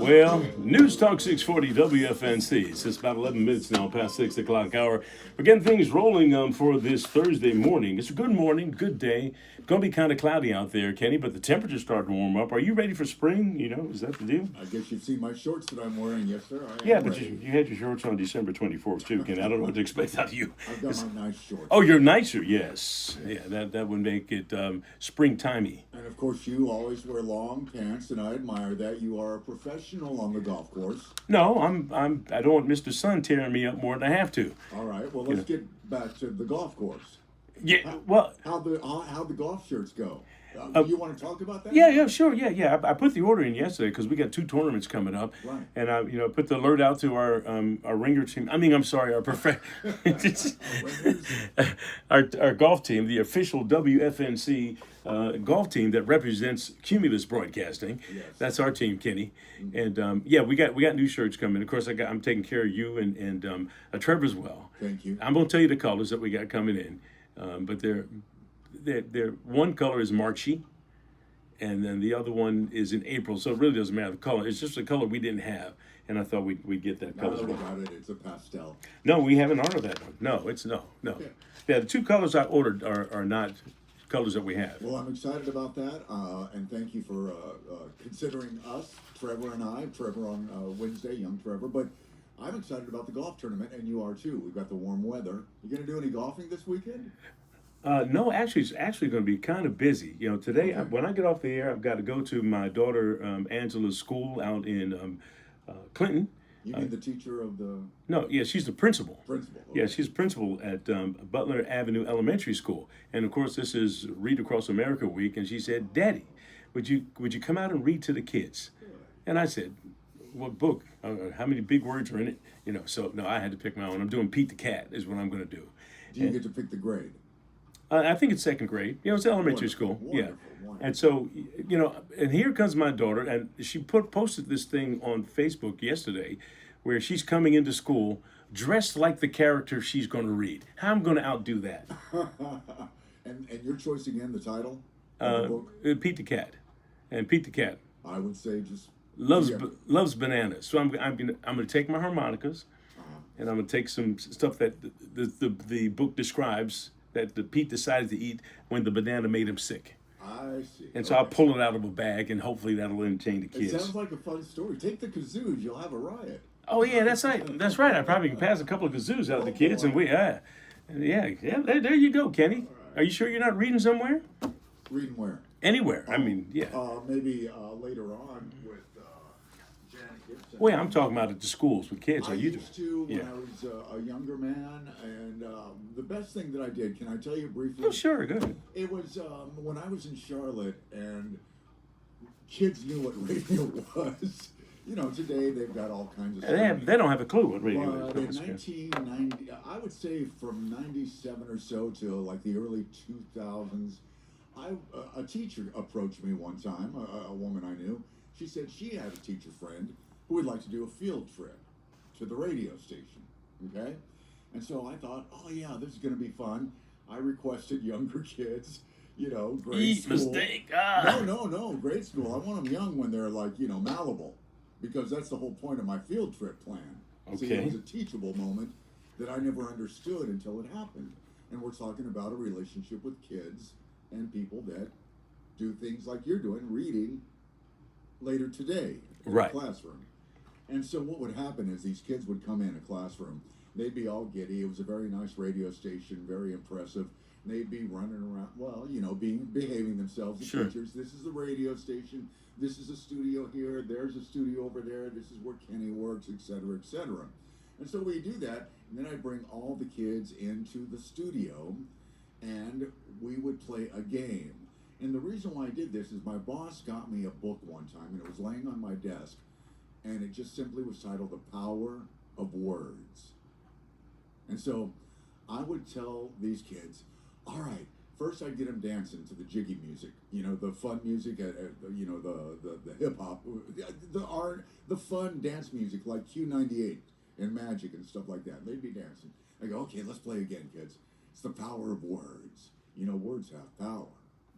Well, News Talk 640 WFNC. It's just about 11 minutes now past 6 o'clock hour. We're getting things rolling for this Thursday morning. It's a good morning, good day. Going to be kind of cloudy out there, Kenny, but the temperature's starting to warm up. Are you ready for spring? You know, is that the deal? I guess you've seen my shorts that I'm wearing. Yes, sir. Yeah, but you had your shorts on December 24th, too, Kenny. I don't know what to expect out of you. I've got my nice shorts. Oh, you're nicer, yes. Yeah, that would make it springtimey. And, of course, you always wear long pants, and I admire that. You are a professional on the golf course. No, I don't want Mr. Sun tearing me up more than I have to. All right, well, let's get back to the golf course. Yeah, well, how the golf shirts go. You want to talk about that? Yeah, sure, yeah. I put the order in yesterday because we got 2 tournaments coming up, right? And I, put the alert out to our ringer team. our golf team, the official WFNC golf team that represents Cumulus Broadcasting. Yes. That's our team, Kenny. And we got new shirts coming. Of course, I'm taking care of you and Trevor as well. Thank you. I'm gonna tell you the colors that we got coming in, but they're one color is Marchy, and then the other one is in April. So it really doesn't matter the color. It's just a color we didn't have, and I thought we'd get that color. Now that we got it, it's a pastel. No, we haven't ordered that one. No, it's no. Okay. Yeah, the 2 colors I ordered are not colors that we have. Well, I'm excited about that, and thank you for considering us, Trevor and I. Trevor on Wednesday, young Trevor, but I'm excited about the golf tournament, and you are too. We've got the warm weather. You going to do any golfing this weekend? No, actually, it's actually going to be kind of busy. Today, Okay. when I get off the air, I've got to go to my daughter Angela's school out in Clinton. You mean the teacher of the... No, yeah, she's the principal. Principal. Okay. Yeah, she's principal at Butler Avenue Elementary School. And, of course, this is Read Across America Week. And she said, Daddy, would you come out and read to the kids? And I said, what book? How many big words are in it? So, no, I had to pick my own. I'm doing Pete the Cat is what I'm going to do. Do you get to pick the grade? I think it's 2nd grade. It's elementary school. Wonderful. And so, and here comes my daughter, and she posted this thing on Facebook yesterday where she's coming into school dressed like the character she's going to read. How am I going to outdo that? and your choice again, the title of the book? Pete the Cat. And Pete the Cat I would say just... loves bananas. So I'm going to take my harmonicas, and I'm going to take some stuff that the book describes that the Pete decided to eat when the banana made him sick. I see. And so I'll pull it out of a bag, and hopefully that'll entertain the kids. It sounds like a fun story. Take the kazoos, you'll have a riot. Oh, yeah, that's right. That's right. I probably can pass a couple of kazoos out to the kids, and there you go, Kenny. Right. Are you sure you're not reading somewhere? Reading where? Anywhere. Maybe later on with Janet Gibson. Well, yeah, I'm talking about at the schools with kids. I Are you used to when I was a younger man, and the best thing that I did, can I tell you briefly? Oh, sure, good. It was when I was in Charlotte, and kids knew what radio was. Today they've got all kinds of stuff. They don't have a clue what radio But in is. 1990, I would say from 97 or so till like the early 2000s, a teacher approached me one time, a woman I knew. She said she had a teacher friend who would like to do a field trip to the radio station, okay? And so I thought, oh yeah, this is going to be fun. I requested younger kids, grade school. Mistake. No, grade school. I want them young when they're like, malleable, because that's the whole point of my field trip plan. Okay. See, it was a teachable moment that I never understood until it happened. And we're talking about a relationship with kids and people that do things like you're doing, reading later today in Right. the classroom. And so what would happen is these kids would come in a classroom. They'd be all giddy. It was a very nice radio station, very impressive. They'd be running around, behaving themselves. The Sure. teachers, this is the radio station. This is a studio here. There's a studio over there. This is where Kenny works, et cetera, et cetera. And so we do that, and then I bring all the kids into the studio, and we would play a game. And the reason why I did this is my boss got me a book one time, and it was laying on my desk, and it just simply was titled The Power of Words. And so I would tell these kids, all right, first I'd get them dancing to the jiggy music, the fun music, the hip hop, the fun dance music like Q98 and Magic and stuff like that. They'd be dancing. I go, okay, let's play again, kids. It's the power of words. Words have power.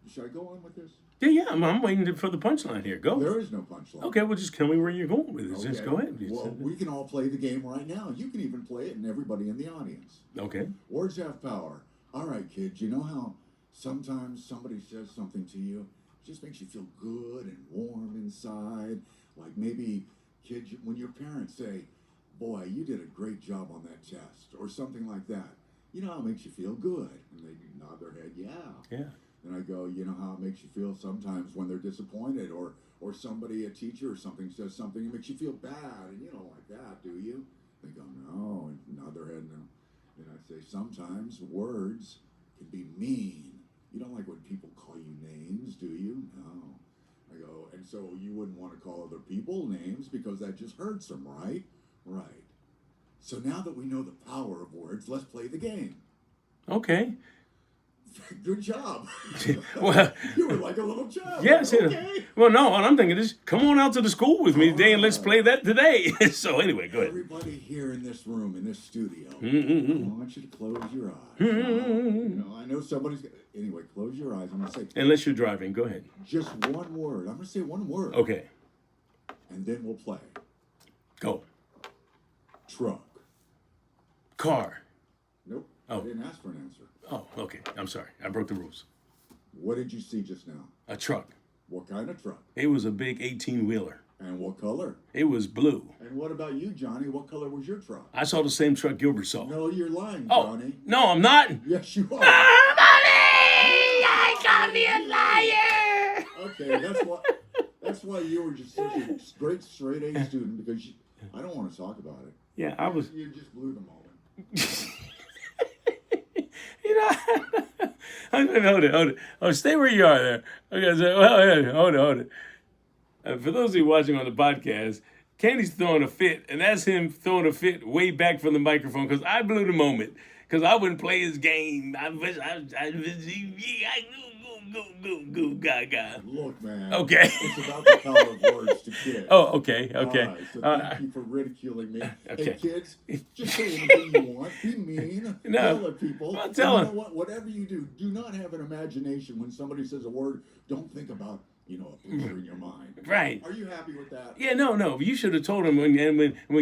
Should I go on with this? Yeah. I'm waiting for the punchline here. Go. There is no punchline. Okay, well, just tell me where you're going with this. Okay. Just go ahead. Well, we can all play the game right now. You can even play it, and everybody in the audience. Okay. Words have power. All right, kids. You know how sometimes somebody says something to you, it just makes you feel good and warm inside. Like maybe kids, when your parents say, "Boy, you did a great job on that test," or something like that. You know how it makes you feel good, and they nod their head, yeah. Yeah. And I go, you know how it makes you feel sometimes when they're disappointed, or somebody, a teacher or something, says something, it makes you feel bad, and you don't like that, do you? They go, no, and nod their head, no. And I say, sometimes words can be mean. You don't like when people call you names, do you? No. I go, and so you wouldn't want to call other people names because that just hurts them, right? Right. So now that we know the power of words, let's play the game. Okay. Good job. Well, You were like a little child. yes. Okay. Well, no, what I'm thinking is, come on out to the school with me today and let's play that today. So anyway, go ahead. Everybody here in this room, in this studio, Mm-hmm. I want you to close your eyes. You know, I know somebody's... Anyway, close your eyes. I'm going to say... Unless you're driving, go ahead. Just one word. I'm going to say one word. Okay, And then we'll play. go. Truck. Car. Nope. Oh. I didn't ask for an answer. Oh, okay. I'm sorry. I broke the rules. What did you see just now? A truck. What kind of truck? It was a big 18-wheeler. And what color? It was blue. And what about you, Johnny? What color was your truck? I saw the same truck Gilbert saw. No, you're lying, Oh, Johnny. no, I'm not. Yes, you are. I gotta be a liar. Okay, that's why you were just such a great straight A student, because I don't want to talk about it. Yeah, I was. You just blew the moment. You know, hold it. Oh, stay where you are there. Okay, so, hold it. For those of you watching on the podcast, Kenny's throwing a fit, and that's him throwing a fit way back from the microphone because I blew the moment because I wouldn't play his game. Go, gaga. Look, man. Okay. It's about the power of words to kids. Oh, okay. All right, so thank you for ridiculing me. Okay. Hey, kids, just say anything you want. Be mean. No. Yell at people. I'm telling. You know what? Whatever you do not have an imagination. When somebody says a word, don't think about, a picture in your mind. Right. Are you happy with that? Yeah, no. You should have told him when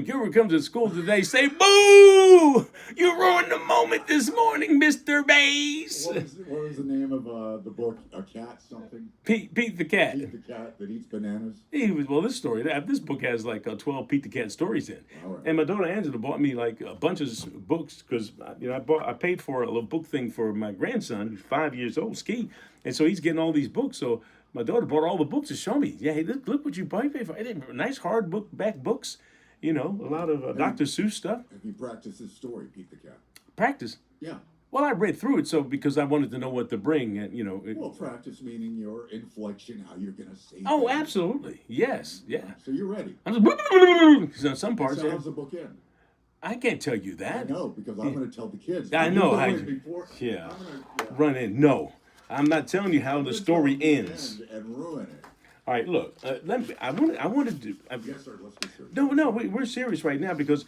Gilbert comes to school today, say, boo! You ruined the moment this morning, Mr. Baez. What was the name of the book? A cat something? Pete the cat. Pete the cat that eats bananas? This book has like 12 Pete the Cat stories in. All right. And my daughter Angela bought me like a bunch of books because I paid for a little book thing for my grandson who's 5 years old, Ski, and so he's getting all these books. So my daughter bought all the books to show me. Yeah, hey, look what you paid for. Nice hardback books, a lot of Dr. Seuss stuff. Have you practiced this story, Pete the cat? Practice. Yeah. Well, I read through it because I wanted to know what to bring, and Well, practice meaning your inflection, how you're gonna say. Oh, things. absolutely. Yes. Yeah. So you're ready. I'm just some parts. So Yeah. how's the book end? I can't tell you I that. know, because I'm going to tell the kids. I When know. you go in before, Yeah. I'm gonna, Run in. No, I'm not telling you how I'm the gonna story tell them the ends. end and ruin it. All right, look. I wanted to. Yes, sir. Let's get serious. No. We're serious right now because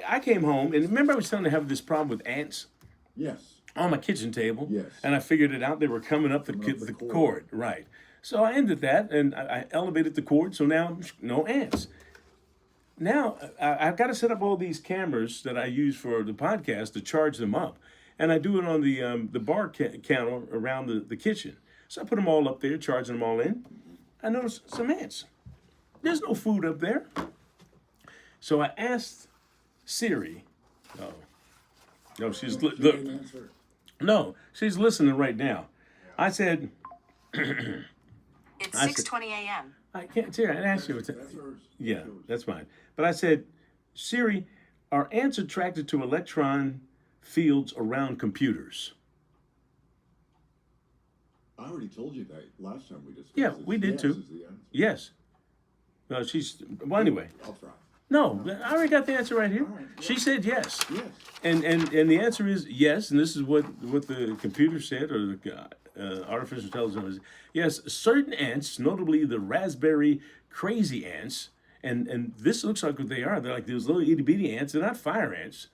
I came home and remember I was telling you I have this problem with ants Yes. on my kitchen table. Yes. And I figured it out. They were coming up the cord. Right. So I ended that and I elevated the cord. So now no ants. Now I've got to set up all these cameras that I use for the podcast to charge them up, and I do it on the bar counter around the kitchen. So I put them all up there, charging them all in. I noticed some ants. There's no food up there. So I asked Siri. Oh, no, she's look. Didn't answer. No, she's listening right now. I said, It's I said- 6:20 a.m. I can't. Siri, I asked you. That's hers. Yeah, That's yours. that's fine. But I said, Siri, are ants attracted to electron fields around computers? I already told you that last time we discussed Yeah, this. we did Yes too. is the answer. Yes. Well, anyway. I'll try. No, I already got the answer right here. All right, yeah. She said yes. Yes. And the answer is yes, and this is what the computer said, or the artificial intelligence was. Yes, certain ants, notably the raspberry crazy ants, and this looks like what they are. They're like those little itty bitty ants. They're not fire ants.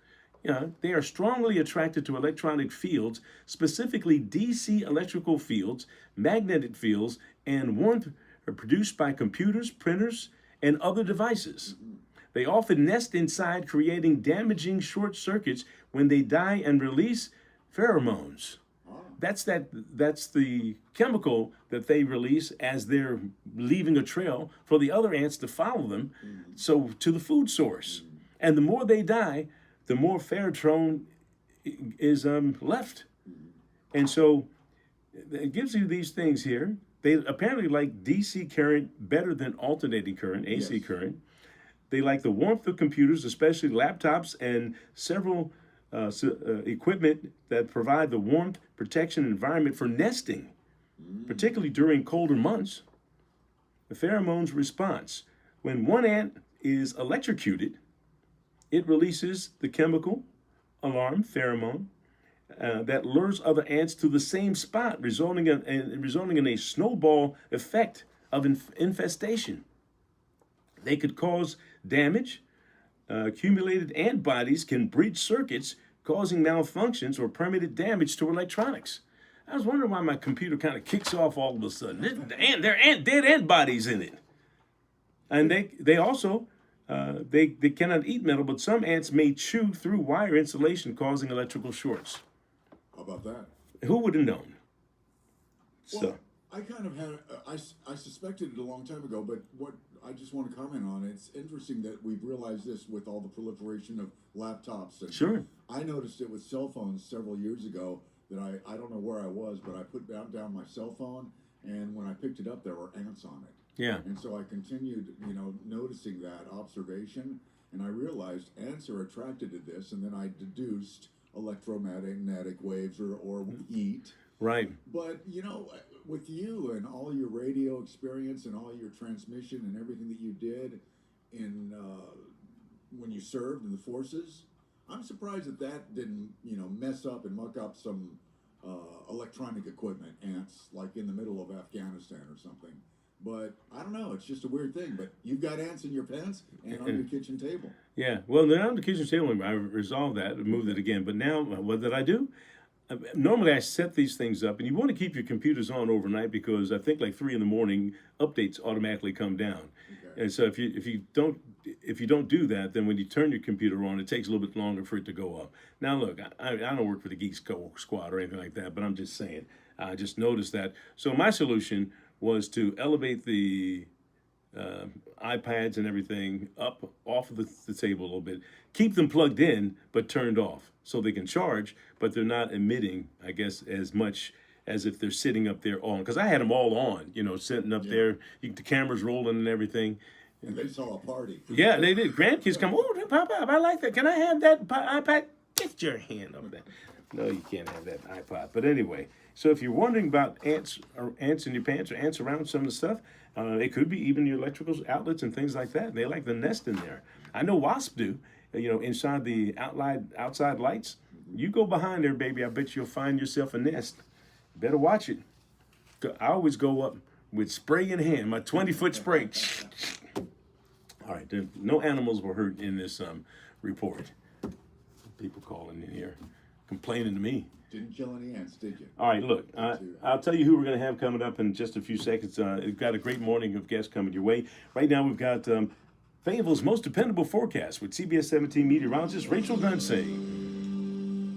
They are strongly attracted to electronic fields, specifically DC electrical fields, magnetic fields, and warmth are produced by computers, printers, and other devices. They often nest inside, creating damaging short circuits when they die and release pheromones. That's the chemical that they release as they're leaving a trail for the other ants to follow them, so to the food source. And the more they die, the more pheromone is left. And so it gives you these things here. They apparently like DC current better than alternating current, AC current. They like the warmth of computers, especially laptops and several equipment that provide the warmth, protection, environment for nesting, particularly during colder months. The pheromones response. When one ant is electrocuted, it releases the chemical alarm pheromone that lures other ants to the same spot, resulting in a snowball effect of infestation. They could cause damage. Accumulated antibodies can breach circuits, causing malfunctions or permanent damage to electronics. I was wondering why my computer kind of kicks off all of a sudden. There are dead antibodies in it. And they also, they cannot eat metal, but some ants may chew through wire insulation, causing electrical shorts. How about that? Who would have known? Well, So I kind of had, I suspected it a long time ago, but what I just want to comment on, it's interesting that we've realized this with all the proliferation of laptops. And sure. I noticed it with cell phones several years ago that I don't know where I was, but I put down my cell phone, and when I picked it up, there were ants on it. Yeah. And so I continued, noticing that observation, and I realized ants are attracted to this, and then I deduced electromagnetic waves or heat. Right. But, with you and all your radio experience and all your transmission and everything that you did in when you served in the forces, I'm surprised that didn't, mess up and muck up some electronic equipment, ants, like in the middle of Afghanistan or something. But I don't know. It's just a weird thing. But you've got ants in your pants and on your kitchen table. Yeah. Well, they're on the kitchen table. I resolved that and moved it again. But now, what did I do? Normally, I set these things up, and you want to keep your computers on overnight because I think like 3 a.m, updates automatically come down. Okay. And so if you don't do that, then when you turn your computer on, it takes a little bit longer for it to go up. Now, look, I don't work for the Geek Squad or anything like that, but I'm just saying. I just noticed that. So my solution was to elevate the iPads and everything up off of the table a little bit, keep them plugged in but turned off so they can charge, but they're not emitting, I guess, as much as if they're sitting up there on. Because I had them all on, sitting up there, the cameras rolling and everything. And they saw a party. Yeah, they did. Grandkids come, oh, Papa, I like that. Can I have that iPad? Get your hand over there. No, you can't have that iPod. But anyway, so if you're wondering about ants in your pants or ants around some of the stuff, it could be even your electrical outlets and things like that. They like the nest in there. I know wasps do. Inside the outside lights, you go behind there, baby. I bet you'll find yourself a nest. Better watch it. I always go up with spray in hand, my 20-foot spray. All right, no animals were hurt in this report. People calling in here, complaining to me. Didn't kill any ants, did you? All right, look, I'll tell you who we're going to have coming up in just a few seconds. We've got a great morning of guests coming your way. Right now, we've got Fayetteville's most dependable forecast with CBS 17 meteorologist Rachel Dunsey.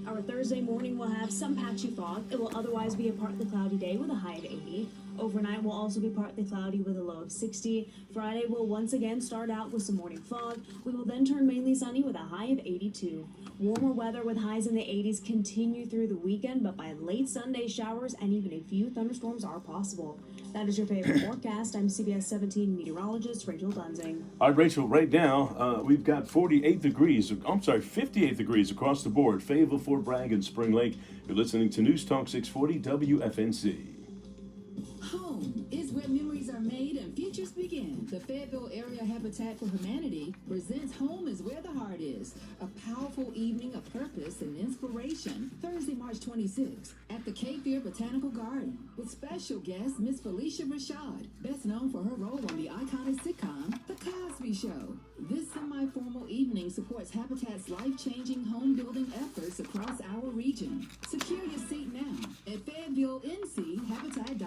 Our Thursday morning will have some patchy fog. It will otherwise be a partly cloudy day with a high of 80. Overnight will also be partly cloudy with a low of 60. Friday will once again start out with some morning fog. We will then turn mainly sunny with a high of 82. Warmer weather with highs in the 80s continue through the weekend, but by late Sunday, showers and even a few thunderstorms are possible. That is your favorite forecast. I'm CBS 17 meteorologist Rachel Dunsey. All right, Rachel, right now we've got 58 degrees across the board. Fayetteville, Fort Bragg, and Spring Lake. You're listening to News Talk 640 WFNC. Home is where memories are made and futures begin. The Fayetteville Area Habitat for Humanity presents Home is Where the Heart Is, a powerful evening of purpose and inspiration. Thursday, March 26th at the Cape Fear Botanical Garden with special guest Miss Felicia Rashad, best known for her role on the iconic sitcom The Cosby Show. This semi-formal evening supports Habitat's life-changing home building efforts across our region. Secure your seat now at FAYETTEVILLE.NC.Habitat.org.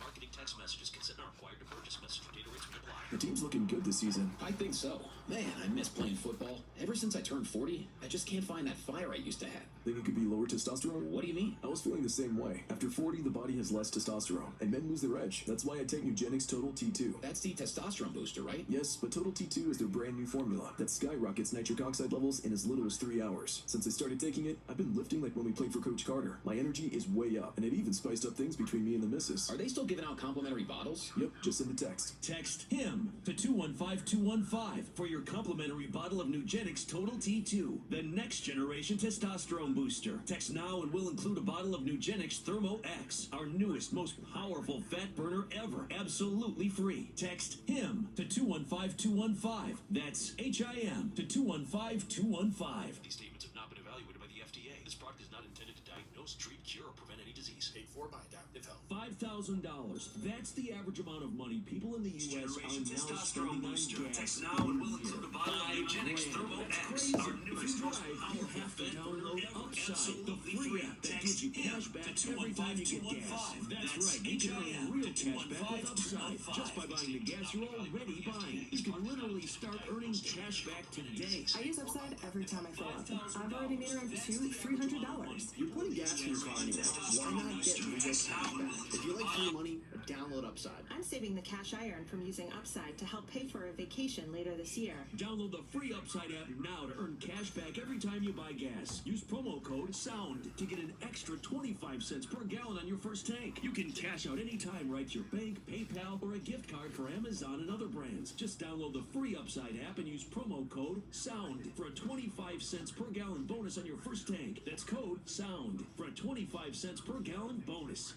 Marketing text messages consent are required to purchase. Message or data rates may apply. The team's looking good this season. I think so. Man, I miss playing football. Ever since I turned 40, I just can't find that fire I used to have. Think it could be lower testosterone? What do you mean? I was feeling the same way. After 40, the body has less testosterone, and men lose their edge. That's why I take Nugenix Total T2. That's the testosterone booster, right? Yes, but Total T2 is their brand new formula that skyrockets nitric oxide levels in as little as 3 hours. Since I started taking it, I've been lifting like when we played for Coach Carter. My energy is way up, and it even spiced up things between me and the missus. Are they still giving out complimentary bottles? Yep, just send the text. Text HIM to 215215 for your complimentary bottle of Nugenix Total T2, the next generation testosterone booster. Text now and we'll include a bottle of Nugenix Thermo X, our newest, most powerful fat burner ever, absolutely free. Text HIM to 215215. That's HIM to 215215. These statements have not been evaluated by the FDA. This product is not intended to diagnose, treat, cure, or prevent any disease. Paid for by Adaptive Health. $5,000. That's the average amount of money people in the U.S. are now spending on gas. Text now and we'll include a bottle of Nugenix Thermo X, our newest, most You have to download Upside, the free app that gives you cash back every time you get gas. That's right, you can earn real cash back with Upside just by buying the gas you're already buying. You can literally start earning cash back today. I use Upside every time I fill up. I've already made around $300. You're putting gas in your car anyway. Why not get real cash back? If you like free money, download Upside. I'm saving the cash I earn from using Upside to help pay for a vacation later this year. Download the free Upside app now to earn cash back every time you buy gas. Use promo code SOUND to get an extra 25 cents per gallon on your first tank. You can cash out anytime right to your bank, PayPal, or a gift card for Amazon and other brands. Just download the free Upside app and use promo code SOUND for a 25 cents per gallon bonus on your first tank. That's code SOUND for a 25 cents per gallon bonus.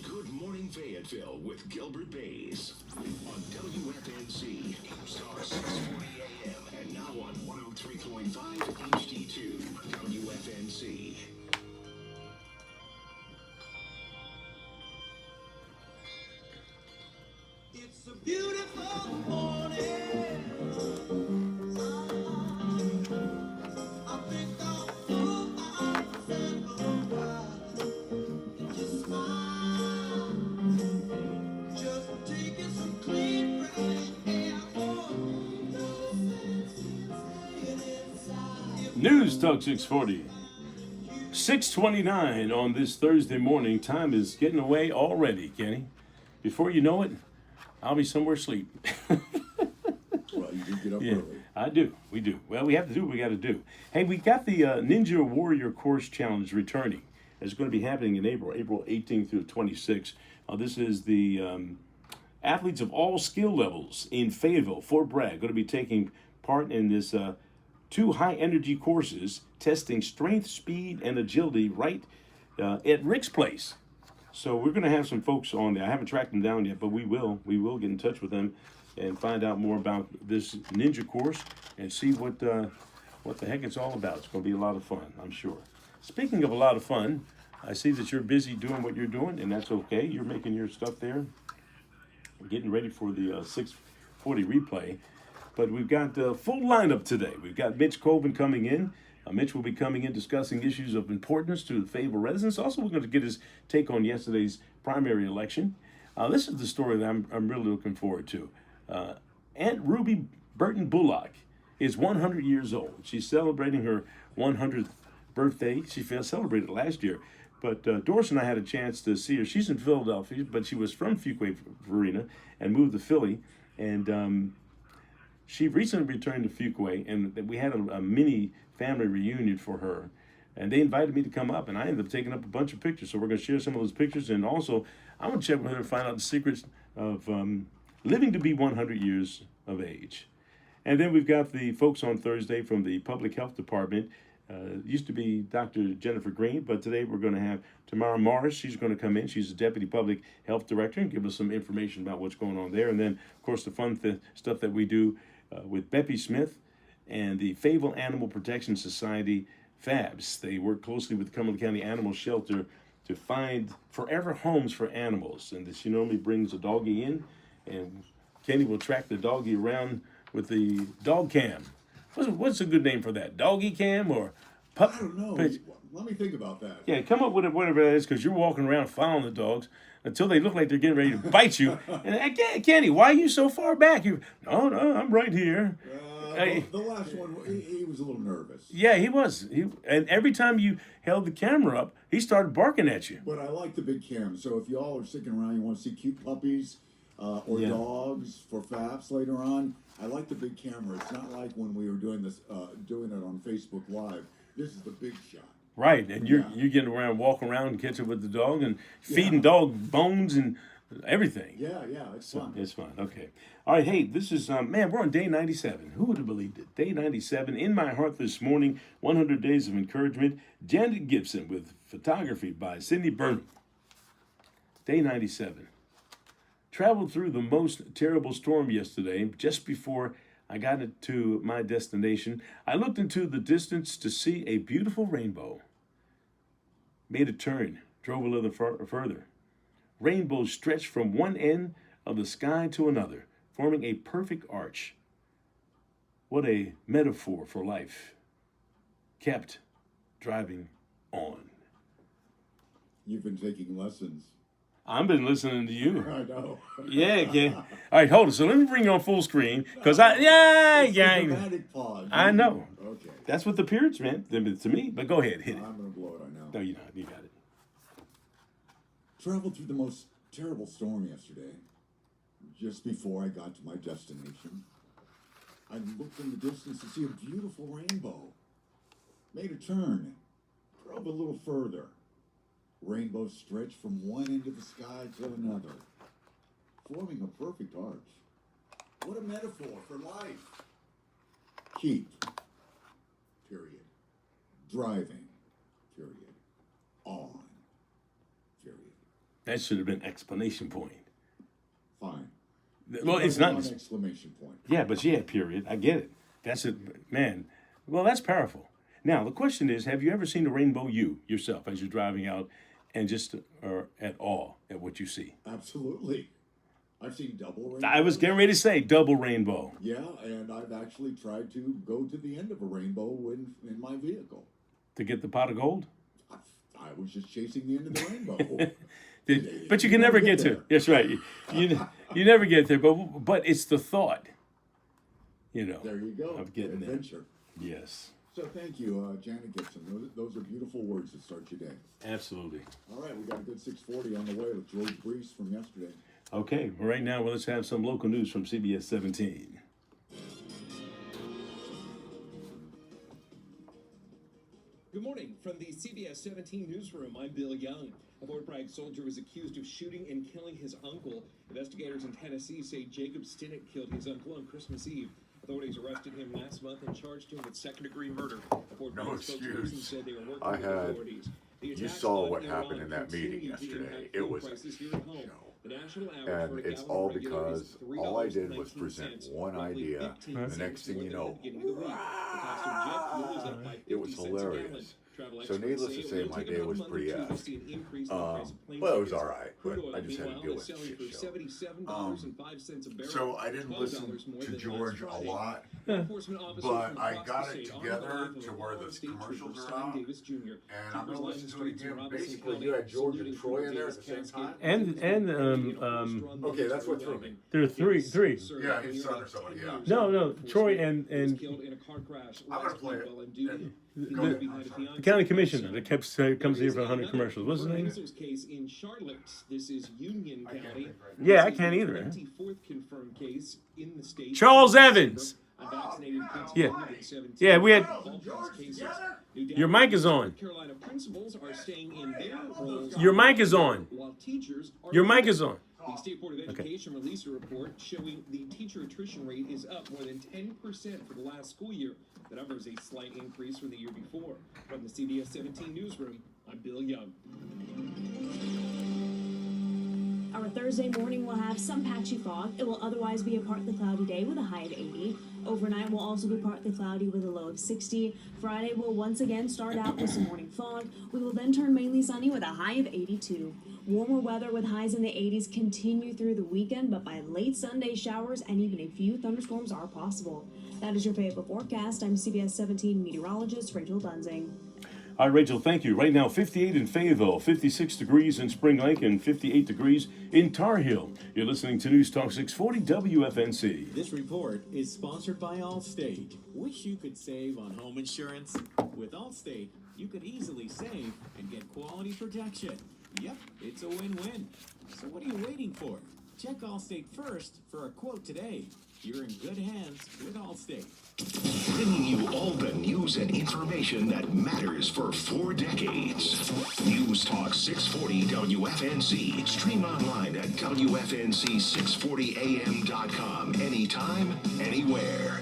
Good Morning Fayetteville with Gilbert Baez on WFNC, Star 640 AM, and now on 103.5 HD2, WFNC. It's a beautiful morning. I think I'll pull out and just smile. Just taking some clean, fresh air. News Talk 640. 6:29 on this Thursday morning. Time is getting away already, Kenny. Before you know it, I'll be somewhere asleep. Well, you do get up Yeah, early. I do. We do. Well, we have to do what we got to do. Hey, we got the Ninja Warrior Course Challenge returning. It's going to be happening in April 18th through 26th. This is the athletes of all skill levels in Fayetteville, Fort Bragg, going to be taking part in this 2 high-energy courses testing strength, speed, and agility right at Rick's place. So we're going to have some folks on there. I haven't tracked them down yet, but we will. We will get in touch with them and find out more about this ninja course and see what the heck it's all about. It's going to be a lot of fun, I'm sure. Speaking of a lot of fun, I see that you're busy doing what you're doing, and that's okay. You're making your stuff there, getting ready for the 640 replay. But we've got a full lineup today. We've got Mitch Colvin coming in. Mitch will be coming in discussing issues of importance to the Fayetteville residents. Also, we're going to get his take on yesterday's primary election. This is the story that I'm really looking forward to. Aunt Ruby Burton Bullock is 100 years old. She's celebrating her 100th birthday. She celebrated last year. But Doris and I had a chance to see her. She's in Philadelphia, but she was from Fuquay Varina and moved to Philly. And she recently returned to Fuquay, and we had a mini family reunion for her. And they invited me to come up, and I ended up taking up a bunch of pictures. So we're going to share some of those pictures. And also, I want to check with her to find out the secrets of living to be 100 years of age. And then we've got the folks on Thursday from the Public Health Department. Used to be Dr. Jennifer Green, but today we're going to have Tamara Morris. She's going to come in. She's the Deputy Public Health Director and give us some information about what's going on there. And then, of course, the fun stuff that we do with Beppy Smith and the Fayetteville Animal Protection Society, FABS. They work closely with the Cumberland County Animal Shelter to find forever homes for animals. And she normally brings a doggy in, and Kenny will track the doggy around with the dog cam. What's a good name for that? Doggy cam or pup? I don't know. pitch? Let me think about that. Yeah, come up with whatever that is, because you're walking around following the dogs until they look like they're getting ready to bite you. And Kenny, why are you so far back? No, I'm right here. The last one, he was a little nervous. Yeah, he was. And every time you held the camera up, he started barking at you. But I like the big cam. So if y'all are sticking around, you want to see cute puppies or dogs for faps later on, I like the big camera. It's not like when we were doing this, doing it on Facebook Live. This is the big shot. Right, and you're getting around, walking around and catching with the dog and feeding dog bones and everything. Yeah, it's fun. It's fun. Okay. All right, hey, this is, man, we're on day 97. Who would have believed it? Day 97. In my heart this morning, 100 Days of Encouragement. Janet Gibson with photography by Sidney Burnham. Day 97. Traveled through the most terrible storm yesterday. Just before I got to my destination, I looked into the distance to see a beautiful rainbow. Made a turn, drove a little further. Rainbows stretched from one end of the sky to another, forming a perfect arch. What a metaphor for life. Kept driving on. You've been taking lessons. I've been listening to you. I know. Yeah, Ken. All right, hold on. So let me bring you on full screen, because Dramatic pause. I know. Okay. That's what the periods meant to me. But go ahead, hit it. I'm gonna blow it. I know. No, you're not. You got it. Traveled through the most terrible storm yesterday. Just before I got to my destination, I looked in the distance to see a beautiful rainbow. Made a turn, drove a little further. Rainbow stretched from one end of the sky to another, forming a perfect arch. What a metaphor for life. Keep, period. Driving, period. On, period. That should have been exclamation point. Fine. Well, it's not. An exclamation point. Yeah, but yeah, period. I get it. That's it, man. Well, that's powerful. Now, the question is, have you ever seen a rainbow yourself as you're driving out and just are at awe at what you see? Absolutely. I've seen double rainbows. I was getting ready to say double rainbow. Yeah, and I've actually tried to go to the end of a rainbow in my vehicle. To get the pot of gold? I was just chasing the end of the rainbow. But you can never get there. That's right. You never get there, but it's the thought, There you go. of getting Adventure. there. Yes. So thank you, Janet Gibson. Those are beautiful words to start your day. Absolutely. All right, we got a good 6:40 on the way with George Brees from yesterday. Okay, well, right now, let's have some local news from CBS 17. Good morning. From the CBS 17 newsroom, I'm Bill Young. A Fort Bragg soldier was accused of shooting and killing his uncle. Investigators in Tennessee say Jacob Stinnett killed his uncle on Christmas Eve. Authorities arrested him last month and charged him with second-degree murder. A Fort Bragg spokesperson said they were working with authorities. You saw what happened in that meeting yesterday. It was a show. And it's all because all I did was present one idea. The next thing you know, it was hilarious. So needless to say, my day was pretty effed. Well, it was all right, but I just had to deal with the shit show. So I didn't listen to George a lot, but I got it together to where the commercials are out, and I'm going to listen to it again. Basically, you had George and Troy in there at the same time? Okay, that's what threw me. There are three. Yeah, his son or somebody, yeah. No, Troy and I'm going to play it. the county commissioner that comes here for 100 commercials. What's his name? Case in Charlotte. This is Union County. Yeah, I can't either. 24th confirmed case in the state. Charles Evans. Yeah, we had. Your mic is on. Carolina principals are staying in their roles. Your mic is on. While teachers are Your mic is on. The State Board of Education released a report showing the teacher attrition rate is up more than 10% for the last school year. The number is a slight increase from the year before. From the CBS 17 newsroom, I'm Bill Young. Our Thursday morning will have some patchy fog. It will otherwise be a partly cloudy day with a high of 80. Overnight will also be partly cloudy with a low of 60. Friday will once again start out with some morning fog. We will then turn mainly sunny with a high of 82. Warmer weather with highs in the 80s continue through the weekend, but by late Sunday, showers and even a few thunderstorms are possible. That is your Fayetteville forecast. I'm CBS 17 meteorologist Rachel Dunsing. All right, Rachel, thank you. Right now, 58 in Fayetteville, 56 degrees in Spring Lake, and 58 degrees in Tar Heel. You're listening to News Talk 640 WFNC. This report is sponsored by Allstate. Wish you could save on home insurance? With Allstate, you could easily save and get quality protection. Yep, it's a win-win. So what are you waiting for? Check Allstate first for a quote today. You're in good hands with Allstate. Bringing you all the news and information that matters for 4 decades. News Talk 640 WFNC. Stream online at WFNC640am.com. Anytime, anywhere.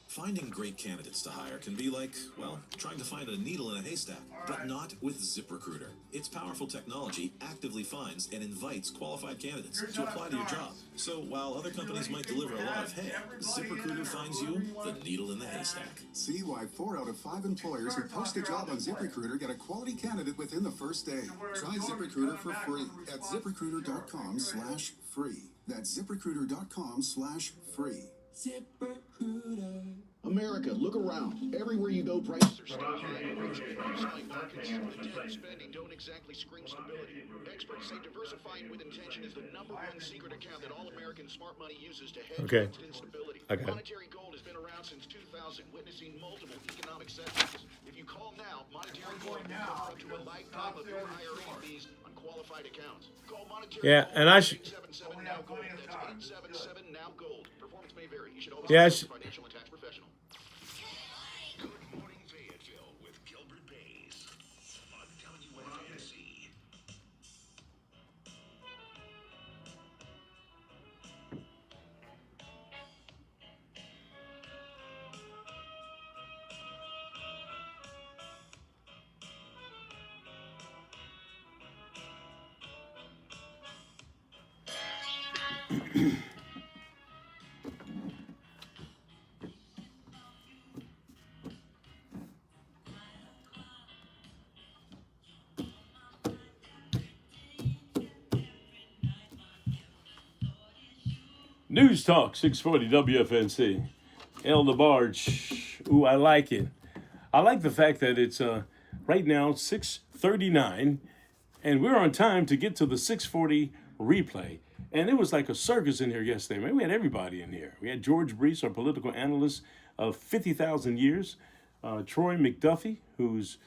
Finding great candidates to hire can be like, well, trying to find a needle in a haystack, but not with ZipRecruiter. Its powerful technology actively finds and invites qualified candidates to apply to your job. So while other companies might deliver a lot of hay, ZipRecruiter finds you the needle in the haystack. See why 4 out of 5 employers who post a job on ZipRecruiter get a quality candidate within the first day. Try ZipRecruiter for free at ZipRecruiter.com/free. That's ZipRecruiter.com/free. ZipRecruiter. America, look around. Everywhere you go, prices are still high. Spending don't exactly scream stability. Experts say diversifying with intention is the #1 secret account that all American smart money uses to hedge against instability. Okay. Monetary gold has been around since 2000, witnessing multiple economic setbacks. If you call now, monetary gold will cover up to a lifetime of your IRA fees on qualified accounts. Call monetary Yeah, gold and I should. 877 now gold. That's 877 now gold. Performance may vary. You should always Yeah, consult a financial and tax professional. Good morning, Fayetteville, with Gilbert Baez on WFNC. News Talk 640 WFNC. El DeBarge. Ooh, I like it. I like the fact that it's right now 6:39, and we're on time to get to the 640 replay. And it was like a circus in here yesterday, man. We had everybody in here. We had George Brees, our political analyst of 50,000 years. Troy McDuffie, who's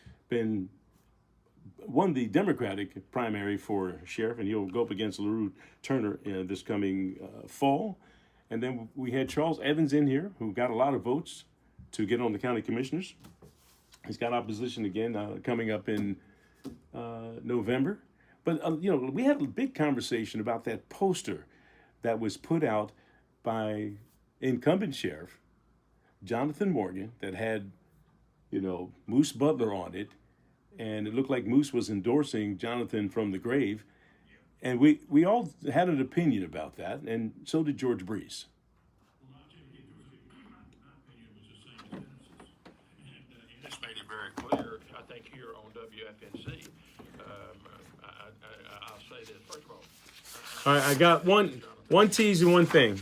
won the Democratic primary for sheriff, and he'll go up against LaRue Turner this coming fall. And then we had Charles Evans in here, who got a lot of votes to get on the county commissioners. He's got opposition again coming up in November. But, we had a big conversation about that poster that was put out by incumbent sheriff Jonathan Morgan that had, Moose Butler on it. And it looked like Moose was endorsing Jonathan from the grave. And we all had an opinion about that, and so did George Brees. This made it very clear, I think, here on WFNC. I'll say this, first of all. All right, I got one tease and one thing.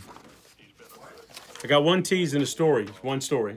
I got one tease and a story, one story.